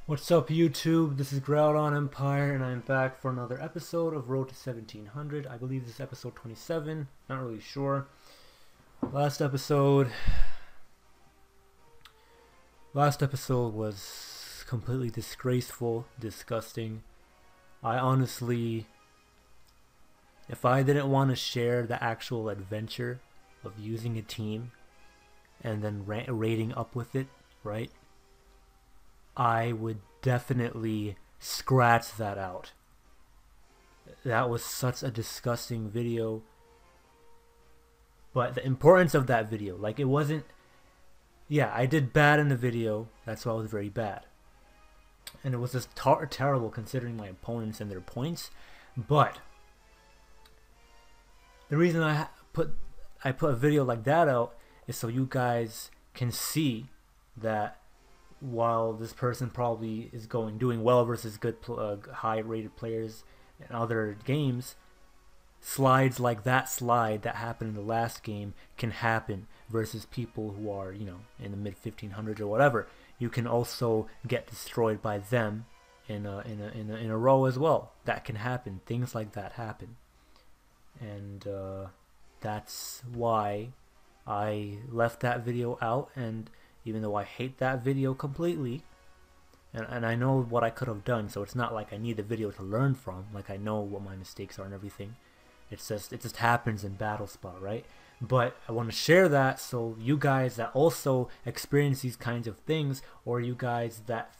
What's up, YouTube? This is Groudon Empire, and I'm back for another episode of Road to 1700. I believe this is episode 27. Not really sure. Last episode was completely disgraceful, disgusting. I honestly, if I didn't want to share the actual adventure of using a team and then raiding up with it, right? I would definitely scratch that out. That was such a disgusting video. But the importance of that video, like it wasn't, yeah, I did bad in the video. That's why it was very bad. And it was just terrible considering my opponents and their points. But the reason I put a video like that out is so you guys can see that while this person probably is doing well versus good high rated players in other games, slides like that slide that happened in the last game can happen versus people who are, you know, in the mid 1500s or whatever. You can also get destroyed by them in a row as well. That can happen. Things like that happen, and that's why I left that video out. And even though I hate that video completely, and I know what I could have done, so it's not like I need the video to learn from. Like, I know what my mistakes are and everything. It just happens in Battle Spot, right? But I want to share that so you guys that also experience these kinds of things, or you guys that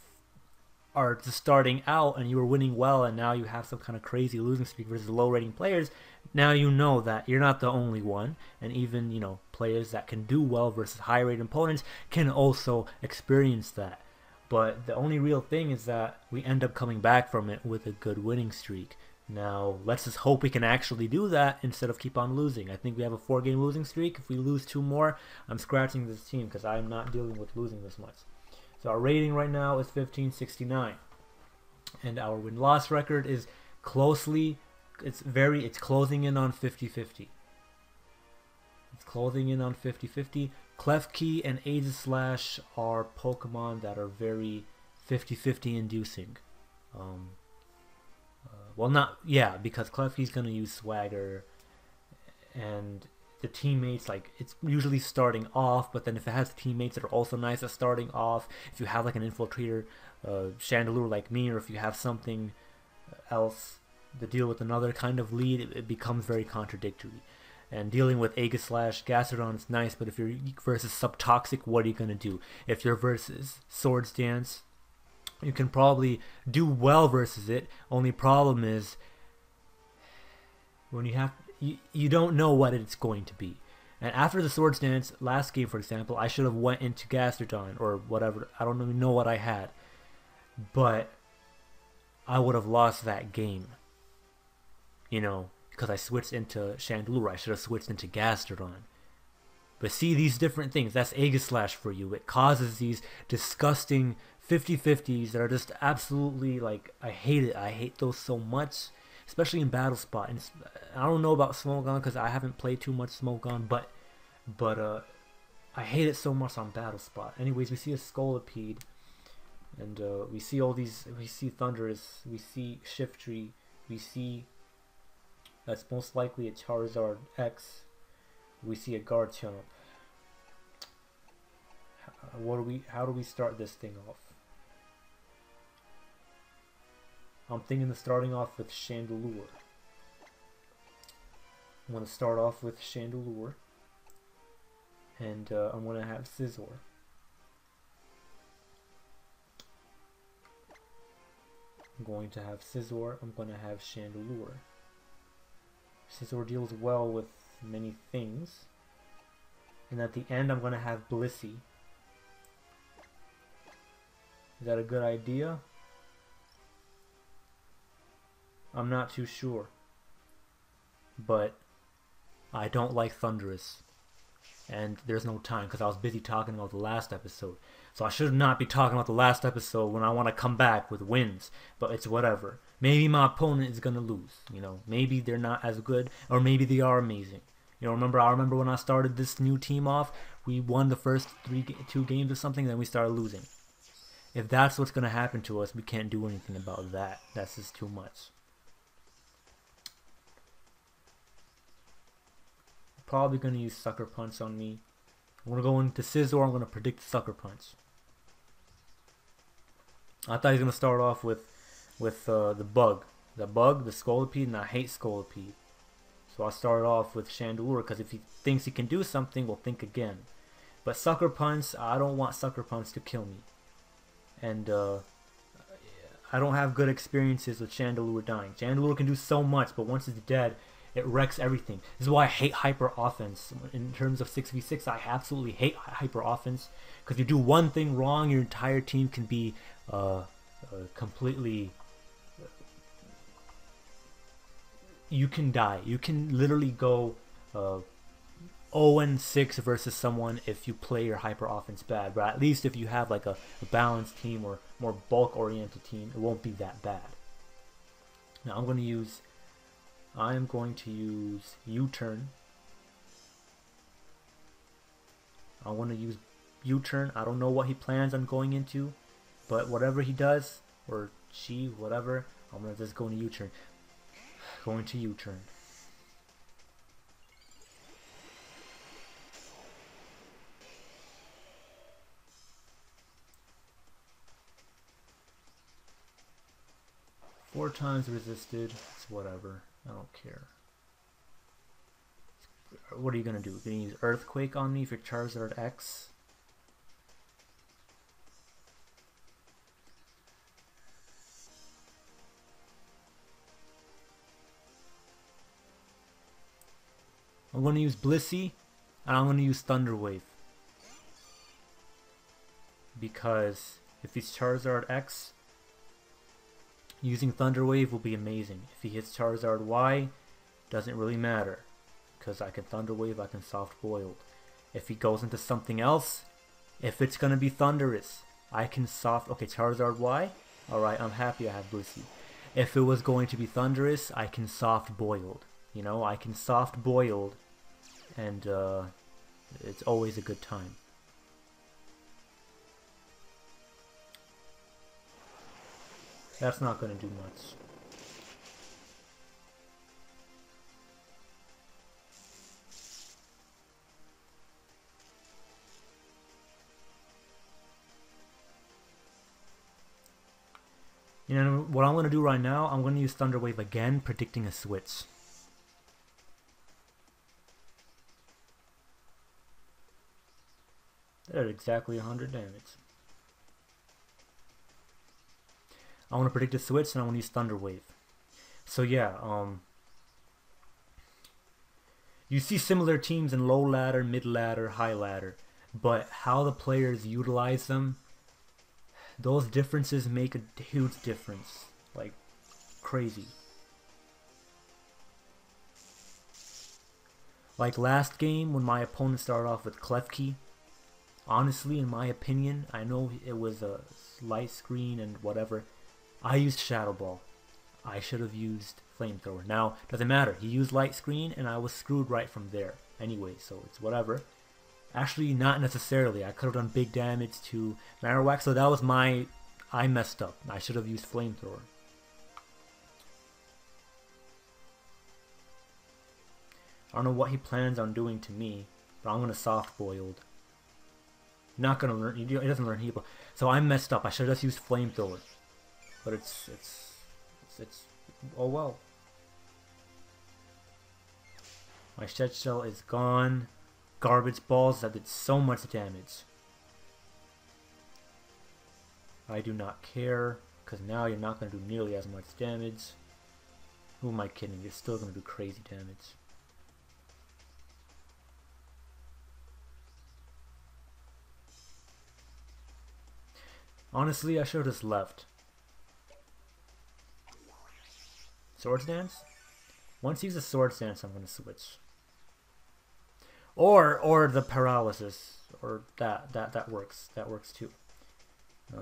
are just starting out and you were winning well and now you have some kind of crazy losing streak versus low rating players, now you know that you're not the only one, and even, you know, players that can do well versus high rated opponents can also experience that. But the only real thing is that we end up coming back from it with a good winning streak. Now let's just hope we can actually do that instead of keep on losing. I think we have a 4-game losing streak. If we lose 2 more, I'm scratching this team because I'm not dealing with losing this much. So our rating right now is 1569, and our win-loss record is it's closing in on 50-50. It's closing in on 50-50. Klefki and Aegislash are Pokemon that are very 50-50 inducing. Well, not, yeah, because Klefki's gonna use Swagger, and the teammates, like, it's usually starting off, but then if it has teammates that are also nice at starting off, if you have like an Infiltrator Chandelure like me, or if you have something else to deal with another kind of lead, it becomes very contradictory. And dealing with Aegislash, Gastrodon is nice, but if you're versus Subtoxic, what are you gonna do? If you're versus Swords Dance, you can probably do well versus it. Only problem is when you don't know what it's going to be. And after the Swords Dance last game, for example, I should have went into Gastrodon or whatever. I don't even know what I had, but I would have lost that game. You know, because I switched into Chandelure. I should have switched into Gastrodon. But see, these different things, that's Aegislash for you. It causes these disgusting 50-50s that are just absolutely, like, I hate it. I hate those so much, especially in Battle Spot. And I don't know about Smogon because I haven't played too much Smogon, but I hate it so much on Battle Spot. Anyways, we see a Scolipede, and we see all these. We see Thundurus, we see Shiftry, we see that's most likely a Charizard X. We see a Garchomp. How do we start this thing off? I'm thinking of starting off with Chandelure. I'm going to start off with Chandelure, and I'm going to have Scizor. I'm going to have Scizor. I'm going to have Chandelure. Scizor deals well with many things, and at the end I'm going to have Blissey. Is that a good idea? I'm not too sure, but I don't like Thundurus, and there's no time because I was busy talking about the last episode. So I should not be talking about the last episode when I want to come back with wins, but it's whatever. Maybe my opponent is going to lose, you know. Maybe they're not as good, or maybe they are amazing. You know, I remember when I started this new team off, we won the first 2 games or something, then we started losing. if that's what's gonna happen to us, we can't do anything about that. That's just too much. Probably gonna use Sucker Punch on me. I'm gonna go into Scizor. I'm gonna predict Sucker Punch. I thought he was gonna start off with the bug, the Scolipede, and I hate Scolipede. So I started off with Chandelure because if he thinks he can do something, we'll think again. But Sucker Punch, I don't want Sucker Punch to kill me. And I don't have good experiences with Chandelure dying. Chandelure can do so much, but once it's dead, it wrecks everything. This is why I hate hyper offense. In terms of 6v6, I absolutely hate hyper offense. Because you do one thing wrong, your entire team can be completely... you can die. You can literally go 0-6 versus someone if you play your hyper offense bad. But at least if you have like a balanced team or more bulk oriented team, it won't be that bad. Now I'm going to use U-turn. I want to use U-turn. I don't know what he plans on going into, but whatever he does, or she, whatever, I'm going to just go into U-turn. Going to U-turn. Four times resisted. It's whatever. I don't care. What are you gonna do? Gonna use Earthquake on me for Charizard X? I'm going to use Blissey, and I'm going to use Thunder Wave. Because if he's Charizard X, using Thunder Wave will be amazing. If he hits Charizard Y, doesn't really matter. Because I can Thunder Wave, I can Soft Boiled. If he goes into something else, if it's going to be Thundurus, I can Soft... Okay, Charizard Y? Alright, I'm happy I have Blissey. If it was going to be Thundurus, I can Soft Boiled. You know, I can Soft Boiled. And it's always a good time. That's not going to do much. You know what I'm going to do right now? I'm going to use Thunder Wave again, predicting a switch. That did exactly 100 damage. I want to predict a switch and I want to use Thunder Wave. So yeah, you see similar teams in low ladder, mid ladder, high ladder, but how the players utilize them, those differences make a huge difference. Like, crazy. Like last game when my opponent started off with Klefki, honestly, in my opinion, I know it was a light screen and whatever, I used Shadow Ball. I should have used Flamethrower. Now, doesn't matter. He used Light Screen and I was screwed right from there. Anyway, so it's whatever. Actually, not necessarily. I could have done big damage to Marowak, so that was my... I messed up. I should have used Flamethrower. I don't know what he plans on doing to me, but I'm going to Soft Boiled. Not going to learn... He doesn't learn Heal. So I messed up. I should have just used Flamethrower. But it's oh well. My Shed Shell is gone. Garbage Balls that did so much damage. I do not care, because now you're not going to do nearly as much damage. Who am I kidding? You're still going to do crazy damage. Honestly, I should have just left. Swords Dance? Once he uses Swords Dance, I'm going to switch. Or the Paralysis. Or that works. That works too. If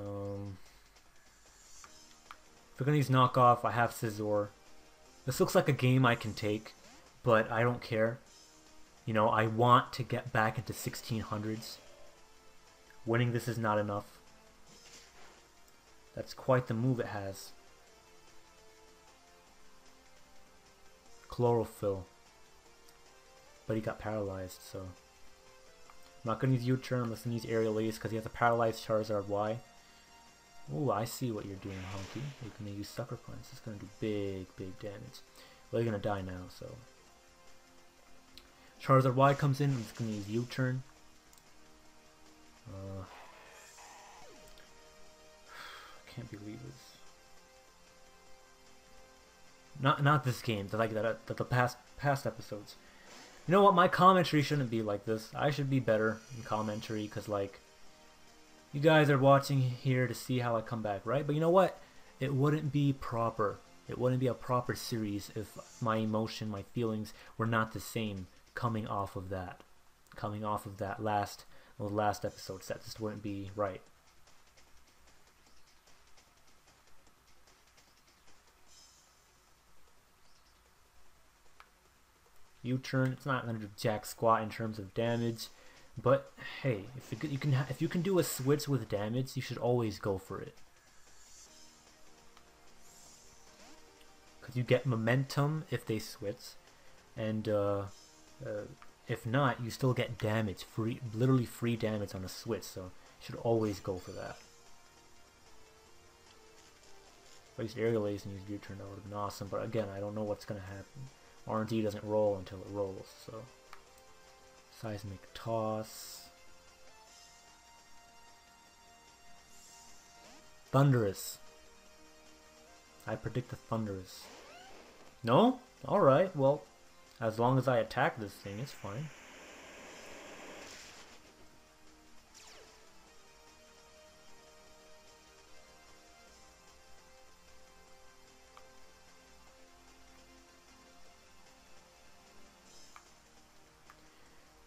we're going to use Knockoff, I have Scizor. This looks like a game I can take, but I don't care. You know, I want to get back into 1600s. Winning this is not enough. That's quite the move it has. Chlorophyll. But he got paralyzed, so... I'm not going to use U-turn, I'm just going to use Aerial Ace because he has a paralyzed Charizard Y. Oh, I see what you're doing, Honky. You're going to use Sucker Punch. It's going to do big damage. Well, you're going to die now, so... Charizard Y comes in, I'm just going to use U-turn. Can't believe this. Not this game, like the past episodes. You know what, my commentary shouldn't be like this. I should be better in commentary, because like, you guys are watching here to see how I come back, right? But you know what? It wouldn't be proper. It wouldn't be a proper series if my emotion, my feelings were not the same coming off of that. Coming off of that last episode. That just wouldn't be right. U-turn, it's not going to do jack squat in terms of damage, but hey, if you can do a switch with damage, you should always go for it. Because you get momentum if they switch, and if not, you still get damage, literally free damage on a switch, so you should always go for that. If I used Aerial Ace and used U-turn, that would have been awesome, but again, I don't know what's going to happen. RNG doesn't roll until it rolls, so... Seismic Toss... Thundurus. I predict the Thundurus. No? Alright, well, as long as I attack this thing, it's fine.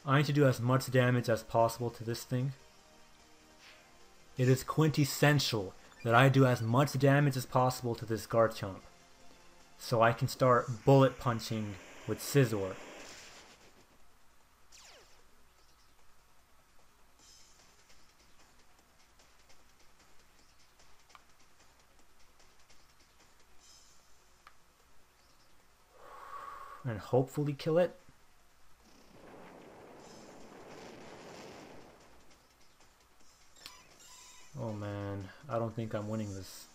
I need to do as much damage as possible to this thing. It is quintessential that I do as much damage as possible to this Garchomp, so I can start bullet punching with Scizor. And hopefully kill it. Oh man, I don't think I'm winning this.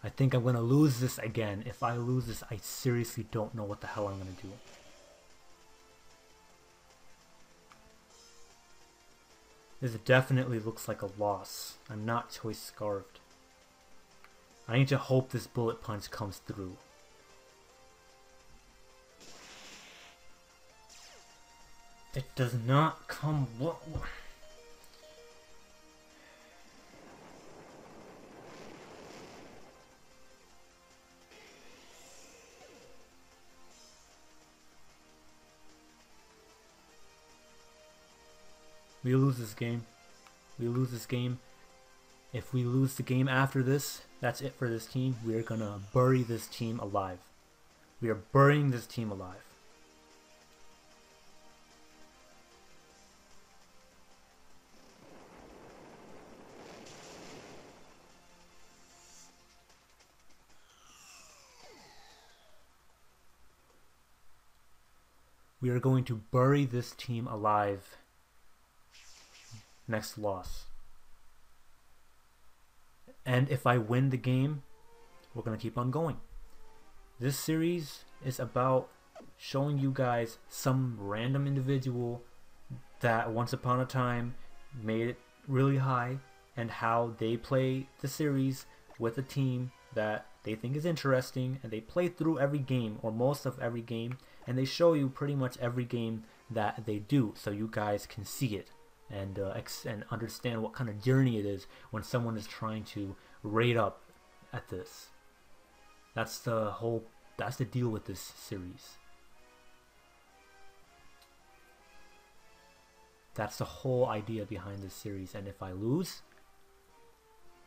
I think I'm gonna lose this again. If I lose this, I seriously don't know what the hell I'm gonna do. This definitely looks like a loss. I'm not Choice Scarfed. I need to hope this Bullet Punch comes through. It does not come... We lose this game. We lose this game. If we lose the game after this, that's it for this team. We are gonna bury this team alive. We are burying this team alive. We are going to bury this team alive. Next loss. And if I win the game, we're going to keep on going. This series is about showing you guys some random individual that once upon a time made it really high, and how they play the series with a team that they think is interesting, and they play through every game or most of every game, and they show you pretty much every game that they do, so you guys can see it and understand what kind of journey it is when someone is trying to rate up at this. That's the deal with this series. That's the whole idea behind this series. And if I lose,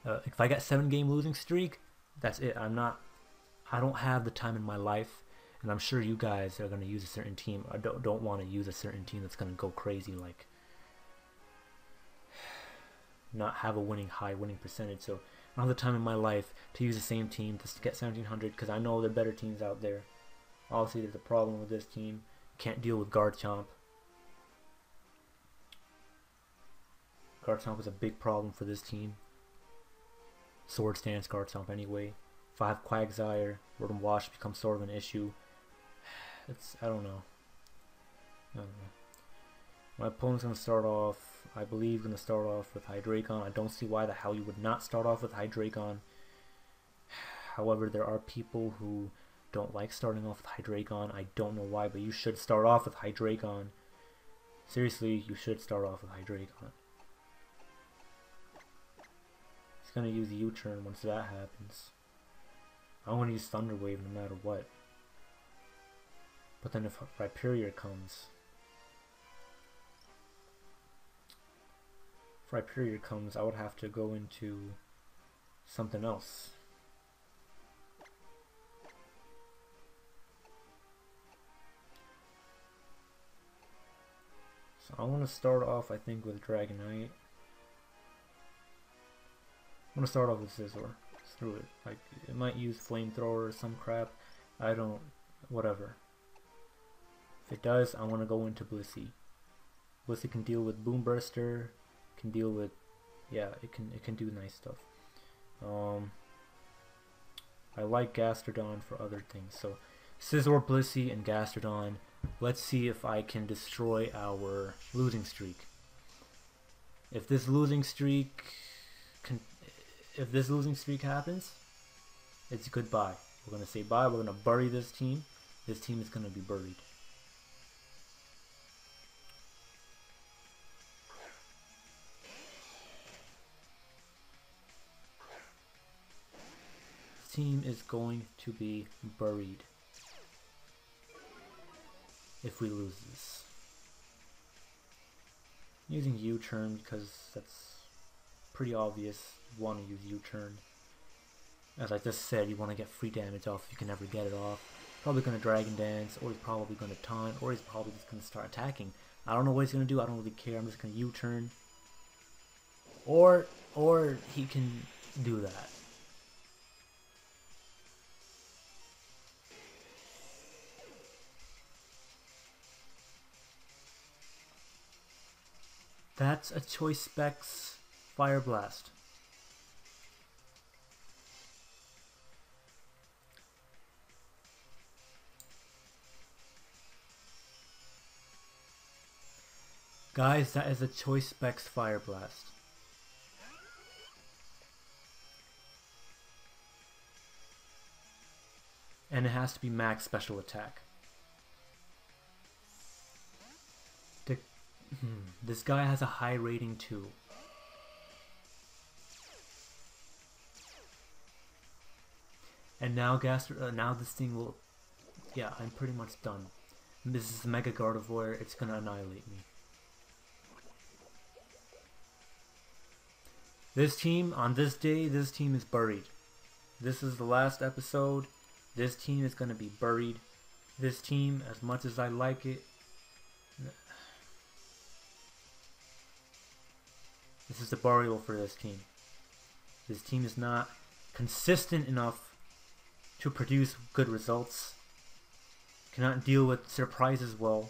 if I get 7-game losing streak, that's it. I don't have the time in my life, and I'm sure you guys are going to use a certain team. I don't want to use a certain team that's going to go crazy. Like, not have a high winning percentage. So I don't have the time in my life to use the same team to get 1700 because I know there are better teams out there. Obviously, there's a problem with this team. Can't deal with Garchomp. Garchomp is a big problem for this team. Sword Stance Garchomp anyway. If I have Quagsire, Rotom Wash becomes sort of an issue. I don't know. My opponent's going to start off, I believe, with Hydreigon. I don't see why the hell you would not start off with Hydreigon. However, there are people who don't like starting off with Hydreigon. I don't know why, but you should start off with Hydreigon. Seriously, you should start off with Hydreigon. He's going to use U-turn once that happens. I'm going to use Thunder Wave no matter what. But then if Rhyperior comes... If Rhyperior comes, I would have to go into something else. So I want to start off, I think, with Dragonite. I'm going to start off with Scizor. Screw it. Like, it might use Flamethrower or some crap. I don't... whatever. If it does, I want to go into Blissey. Blissey can deal with Boom Burster, can deal with... yeah, it can do nice stuff. I like Gastrodon for other things. So, Scizor, Blissey, and Gastrodon. Let's see if I can destroy our losing streak. If this losing streak happens, it's goodbye. We're gonna say bye. We're gonna bury this team. This team is gonna be buried. This team is going to be buried if we lose this. I'm using U-turn because that's pretty obvious. You want to use U-turn. As I just said, you want to get free damage off if you can ever get it off. Probably going to Dragon Dance, or he's probably going to taunt, or he's probably just going to start attacking. I don't know what he's going to do. I don't really care. I'm just going to U-turn. Or he can do that. That's a Choice Specs Fire Blast. Guys, that is a Choice Specs Fire Blast. And it has to be max special attack. This guy has a high rating too. And now now this thing will... yeah, I'm pretty much done. This is Mega Gardevoir. It's gonna annihilate me. This team, on this day, this team is buried. This is the last episode. This team is gonna be buried. This team, as much as I like it, this is the burial for this team. This team is not consistent enough to produce good results. It cannot deal with surprises well.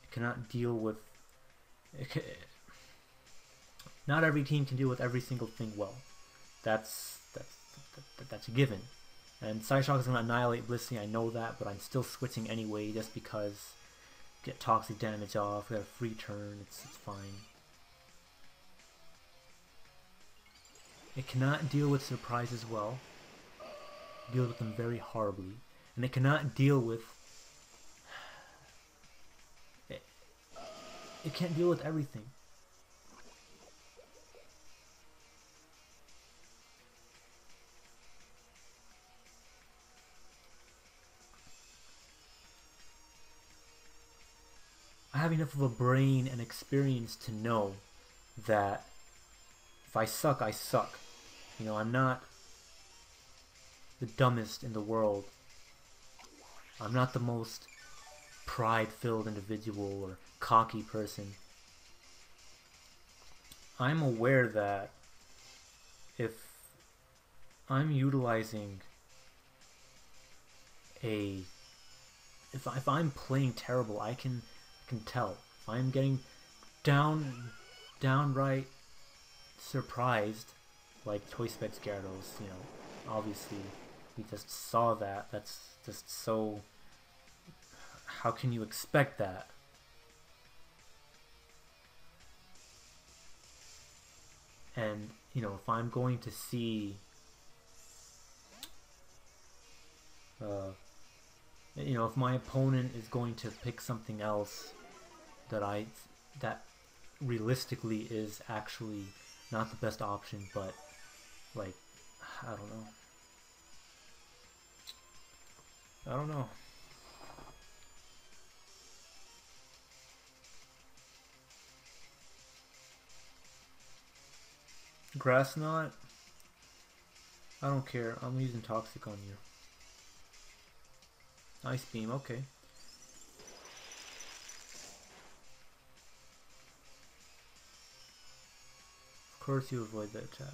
It cannot deal with... not every team can deal with every single thing well. That's a given. And Psyshock is going to annihilate Blissey, I know that, but I'm still switching anyway just because get toxic damage off, we got a free turn, it's fine. It cannot deal with surprises well. It deals with them very horribly. And it cannot deal with... It can't deal with everything. I have enough of a brain and experience to know that if I suck, I suck. You know, I'm not the dumbest in the world. I'm not the most pride-filled individual or cocky person. I'm aware that if I'm utilizing a if I'm playing terrible, I can tell. If I'm getting downright surprised, like Toy Specs Gyarados, you know, obviously we just saw that. That's just so. How can you expect that? And you know, if I'm going to see, you know, if my opponent is going to pick something else that realistically is actually not the best option, but like, I don't know. I don't know. Grass knot? I don't care. I'm using Toxic on you. Ice Beam, okay. Of course you avoid that attack.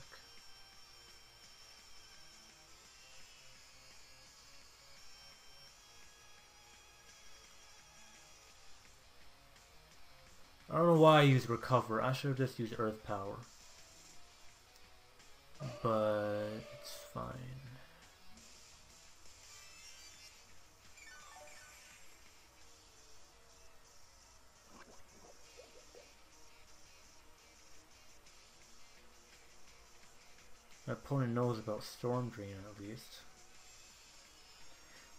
I don't know why I used Recover. I should have just used Earth Power. But it's fine. My opponent knows about Storm Drain at least.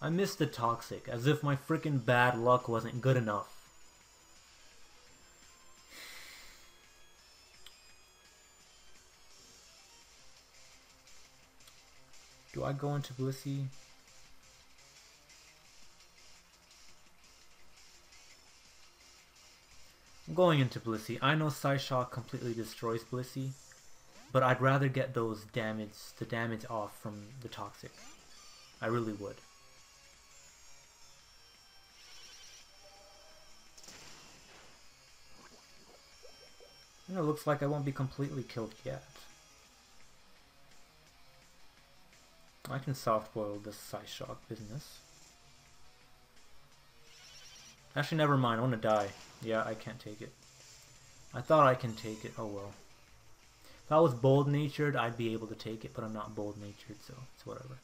I missed the Toxic, as if my freaking bad luck wasn't good enough. Do I go into Blissey? I'm going into Blissey. I know Psyshock completely destroys Blissey, but I'd rather get the damage off from the Toxic. I really would. And it looks like I won't be completely killed yet. I can soft boil this Psyshock business. Actually, never mind. I want to die. Yeah, I can't take it. I thought I can take it. Oh well. If I was bold-natured, I'd be able to take it, but I'm not bold-natured, so it's whatever.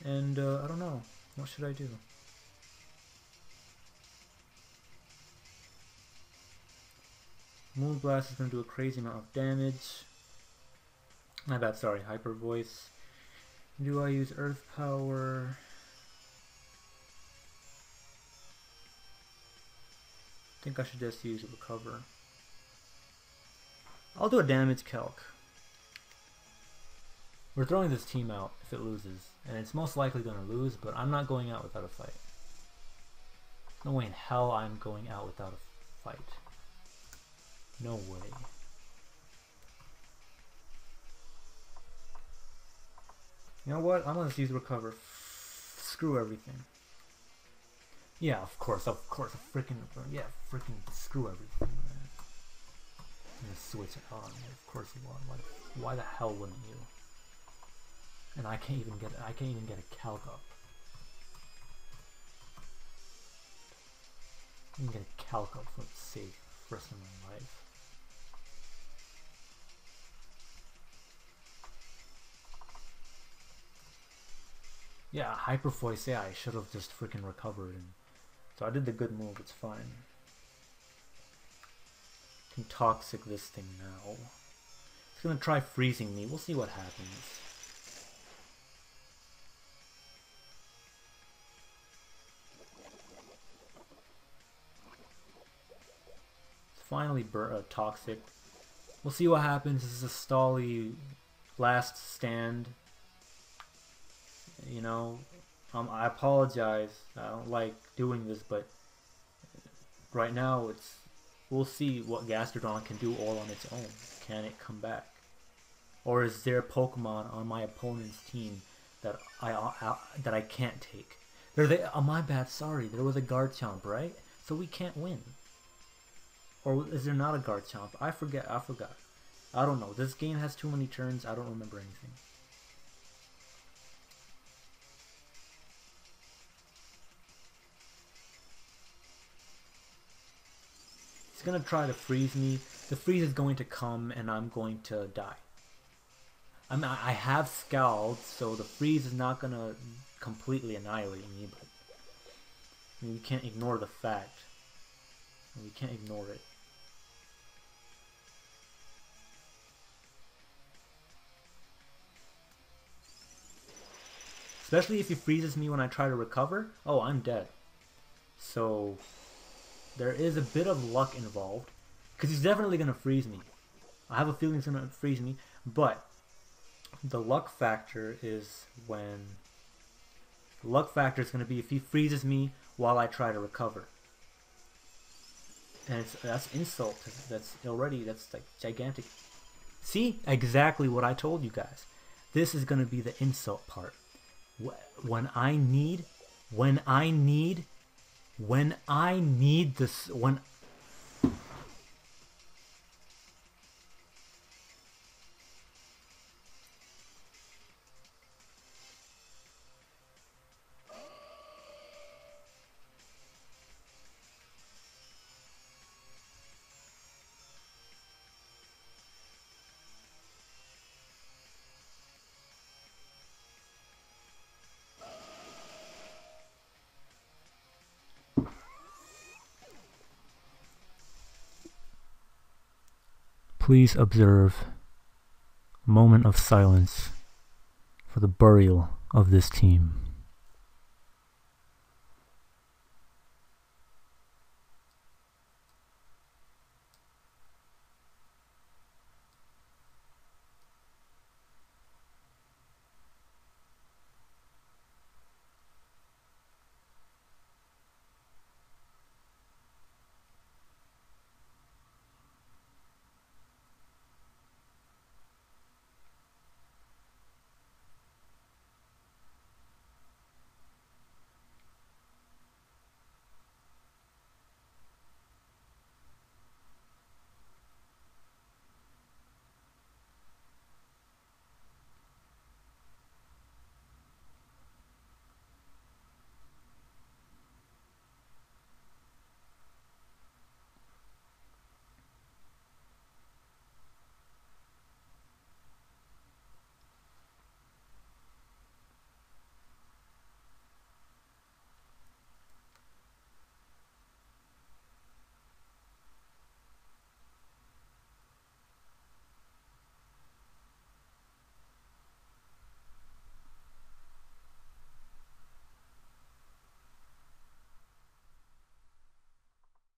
And, I don't know. What should I do? Moonblast is going to do a crazy amount of damage. My bad, sorry. Hyper Voice. Do I use Earth Power? I think I should just use Recover. I'll do a damage calc. We're throwing this team out if it loses, and it's most likely going to lose, but I'm not going out without a fight. No way in hell I'm going out without a fight. No way. You know what? I'm gonna use Recover. Screw everything. Yeah, of course, freaking screw everything, man. I'm gonna switch it on. Of course you want. Why the hell wouldn't you? And I can't even get a calc up. I can get a calc up for safe for the rest of my life. Yeah, Hyper Voice, yeah, I should have just freaking recovered. And so I did the good move, it's fine. Can Toxic this thing now. It's gonna try freezing me, we'll see what happens. It's finally Toxic. We'll see what happens. This is a stally last stand. You know, I apologize. I don't like doing this, but right now we'll see what Gastrodon can do all on its own. Can it come back? Or is there a Pokemon on my opponent's team that I can't take? Oh, my bad, sorry. There was a Garchomp, right? So we can't win. Or is there not a Garchomp? I forgot. I don't know. This game has too many turns. I don't remember anything. He's gonna try to freeze me. The freeze is going to come and I'm going to die. I have Scald, so the freeze is not gonna completely annihilate me, but I mean, we can't ignore the fact. We can't ignore it. Especially if he freezes me when I try to recover. Oh, I'm dead. So there is a bit of luck involved, because he's definitely going to freeze me. I have a feeling he's going to freeze me, but the luck factor is when... The luck factor is going to be if he freezes me while I try to recover. And that's insult. That's like gigantic. See? Exactly what I told you guys. This is going to be the insult part. When I need this, please observe a moment of silence for the burial of this team.